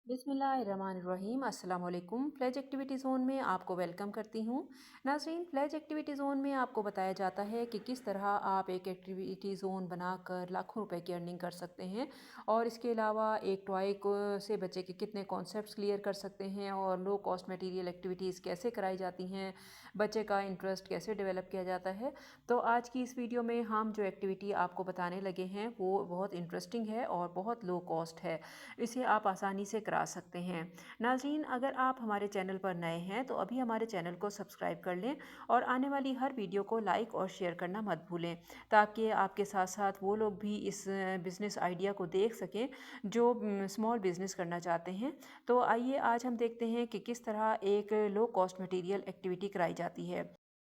बिस्मिल्लाहिर्रहमानिर्रहीम। अस्सलाम वालेकुम। प्लेज एक्टिविटी ज़ोन में आपको वेलकम करती हूँ। नाज़रीन, प्लेज एक्टिविटी ज़ोन में आपको बताया जाता है कि किस तरह आप एक एक्टिविटी ज़ोन बनाकर लाखों रुपए की अर्निंग कर सकते हैं, और इसके अलावा एक टॉय को से बच्चे के कितने कॉन्सेप्ट्स क्लियर कर सकते हैं, और लो कॉस्ट मटेरियल एक्टिविटीज़ कैसे कराई जाती हैं, बच्चे का इंटरेस्ट कैसे डेवलप किया जाता है। तो आज की इस वीडियो में हम जो एक्टिविटी आपको बताने लगे हैं वो बहुत इंटरेस्टिंग है और बहुत लो कॉस्ट है। इसे आप आसानी से करा सकते हैं। नाज़रीन, अगर आप हमारे चैनल पर नए हैं तो अभी हमारे चैनल को सब्सक्राइब कर लें और आने वाली हर वीडियो को लाइक और शेयर करना मत भूलें, ताकि आपके साथ साथ वो लोग भी इस बिज़नेस आइडिया को देख सकें जो स्मॉल बिज़नेस करना चाहते हैं। तो आइए आज हम देखते हैं कि किस तरह एक लो कॉस्ट मटेरियल एक्टिविटी कराई जाती है।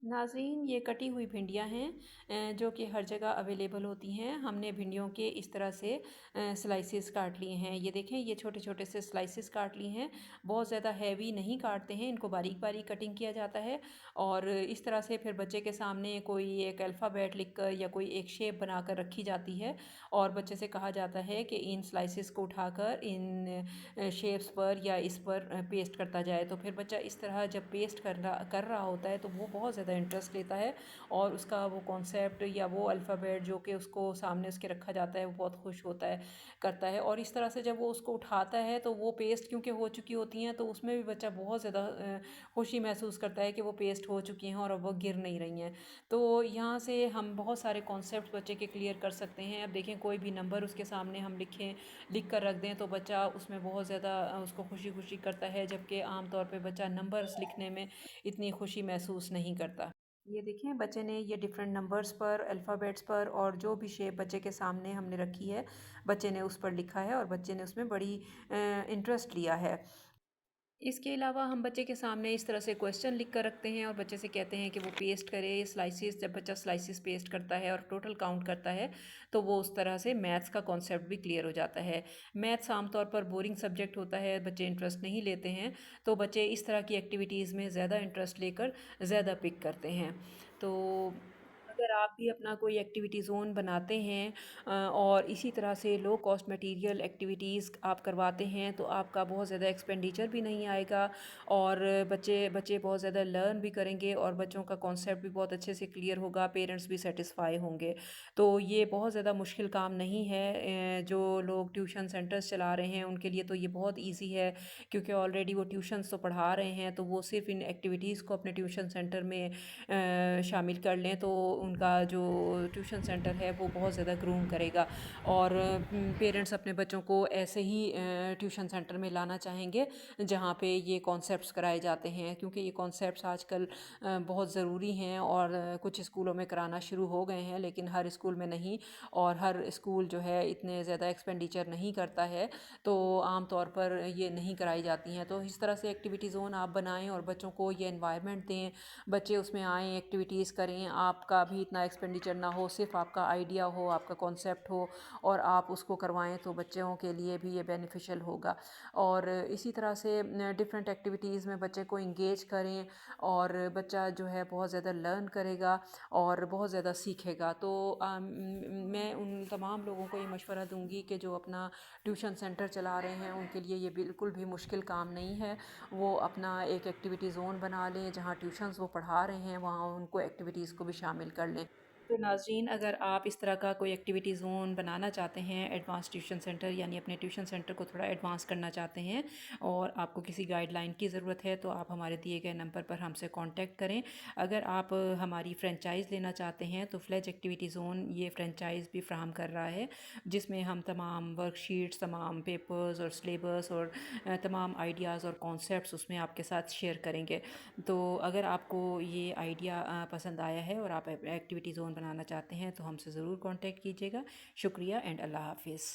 नाज़रीन, ये कटी हुई भिंडियाँ हैं जो कि हर जगह अवेलेबल होती हैं। हमने भिंडियों के इस तरह से स्लाइसेस काट लिए हैं। ये देखें, ये छोटे छोटे से स्लाइसेस काट लिए हैं। बहुत ज़्यादा हैवी नहीं काटते हैं, इनको बारीक बारीक कटिंग किया जाता है। और इस तरह से फिर बच्चे के सामने कोई एक अल्फ़ाबेट लिखकर या कोई एक शेप बनाकर रखी जाती है, और बच्चे से कहा जाता है कि इन स्लाइसेस को उठाकर इन शेप्स पर या इस पर पेस्ट करता जाए। तो फिर बच्चा इस तरह जब पेस्ट कर रहा होता है तो वो बहुत ज़्यादा इंटरेस्ट लेता है, और उसका वो कॉन्सेप्ट या वो अल्फ़ाबेट जो कि उसको सामने उसके रखा जाता है वो बहुत खुश होता है, करता है। और इस तरह से जब वो उसको उठाता है तो वो पेस्ट क्योंकि हो चुकी होती हैं तो उसमें भी बच्चा बहुत ज़्यादा खुशी महसूस करता है कि वो पेस्ट हो चुकी हैं और अब वो गिर नहीं रही हैं। तो यहाँ से हम बहुत सारे कॉन्सेप्ट बच्चे के क्लियर कर सकते हैं। अब देखें, कोई भी नंबर उसके सामने हम लिख कर रख दें तो बच्चा उसमें बहुत ज़्यादा उसको खुशी खुशी करता है, जबकि आम तौर पे बच्चा नंबर्स लिखने में इतनी खुशी महसूस नहीं करता। ये देखें, बच्चे ने ये डिफरेंट नंबर्स पर, अल्फ़ाबेट्स पर, और जो भी शेप बच्चे के सामने हमने रखी है, बच्चे ने उस पर लिखा है और बच्चे ने उसमें बड़ी इंटरेस्ट लिया है। इसके अलावा हम बच्चे के सामने इस तरह से क्वेश्चन लिख कर रखते हैं और बच्चे से कहते हैं कि वो पेस्ट करे स्लाइसिस। जब बच्चा स्लाइसिस पेस्ट करता है और टोटल काउंट करता है तो वो उस तरह से मैथ्स का कॉन्सेप्ट भी क्लियर हो जाता है। मैथ्स आमतौर पर बोरिंग सब्जेक्ट होता है, बच्चे इंटरेस्ट नहीं लेते हैं, तो बच्चे इस तरह की एक्टिविटीज़ में ज़्यादा इंटरेस्ट लेकर ज़्यादा पिक करते हैं। तो अगर आप भी अपना कोई एक्टिविटी ज़ोन बनाते हैं और इसी तरह से लो कॉस्ट मटेरियल एक्टिविटीज़ आप करवाते हैं तो आपका बहुत ज़्यादा एक्सपेंडिचर भी नहीं आएगा, और बच्चे बच्चे बहुत ज़्यादा लर्न भी करेंगे और बच्चों का कॉन्सेप्ट भी बहुत अच्छे से क्लियर होगा, पेरेंट्स भी सेटिस्फाई होंगे। तो ये बहुत ज़्यादा मुश्किल काम नहीं है। जो लोग ट्यूशन सेंटर्स चला रहे हैं उनके लिए तो ये बहुत ईजी है, क्योंकि ऑलरेडी वो ट्यूशन्स तो पढ़ा रहे हैं, तो वो सिर्फ इन एक्टिविटीज़ को अपने ट्यूशन सेंटर में शामिल कर लें तो उनका जो ट्यूशन सेंटर है वो बहुत ज़्यादा ग्रूम करेगा। और पेरेंट्स अपने बच्चों को ऐसे ही ट्यूशन सेंटर में लाना चाहेंगे जहाँ पे ये कॉन्सेप्ट्स कराए जाते हैं, क्योंकि ये कॉन्सेप्ट्स आजकल बहुत ज़रूरी हैं, और कुछ स्कूलों में कराना शुरू हो गए हैं लेकिन हर स्कूल में नहीं, और हर स्कूल जो है इतने ज़्यादा एक्सपेंडिचर नहीं करता है, तो आम तौर पर ये नहीं कराई जाती हैं। तो इस तरह से एक्टिविटी ज़ोन आप बनाएं और बच्चों को ये एनवायरनमेंट दें, बच्चे उसमें आएँ, एक्टिविटीज़ करें, आपका भी इतना एक्सपेंडिचर ना हो, सिर्फ आपका आइडिया हो, आपका कॉन्सेप्ट हो और आप उसको करवाएं, तो बच्चों के लिए भी ये बेनिफिशियल होगा। और इसी तरह से डिफरेंट एक्टिविटीज़ में बच्चे को इंगेज करें, और बच्चा जो है बहुत ज़्यादा लर्न करेगा और बहुत ज़्यादा सीखेगा। तो मैं उन तमाम लोगों को ये मशवरा दूंगी कि जो अपना ट्यूशन सेंटर चला रहे हैं उनके लिए ये बिल्कुल भी मुश्किल काम नहीं है। वो अपना एक एक्टिविटी ज़ोन बना लें, जहाँ ट्यूशन्स वो पढ़ा रहे हैं वहाँ उनको एक्टिविटीज़ को भी शामिल कर लें। तो नाज़रीन, अगर आप इस तरह का कोई एक्टिविटी ज़ोन बनाना चाहते हैं, एडवांस ट्यूशन सेंटर यानी अपने ट्यूशन सेंटर को थोड़ा एडवांस करना चाहते हैं, और आपको किसी गाइडलाइन की ज़रूरत है, तो आप हमारे दिए गए नंबर पर हमसे कांटेक्ट करें। अगर आप हमारी फ्रेंचाइज़ लेना चाहते हैं तो फ्लेज एक्टिविटी ज़ोन ये फ्रेंचाइज़ भी फ्राहम कर रहा है, जिसमें हम तमाम वर्कशीट्स, तमाम पेपर्स और सिलेबस और तमाम आइडियाज़ और कॉन्सेप्ट्स उसमें आपके साथ शेयर करेंगे। तो अगर आपको ये आइडिया पसंद आया है और आप एक्टिविटी ज़ोन बनाना चाहते हैं तो हमसे ज़रूर कांटेक्ट कीजिएगा। शुक्रिया एंड अल्लाह हाफिज़।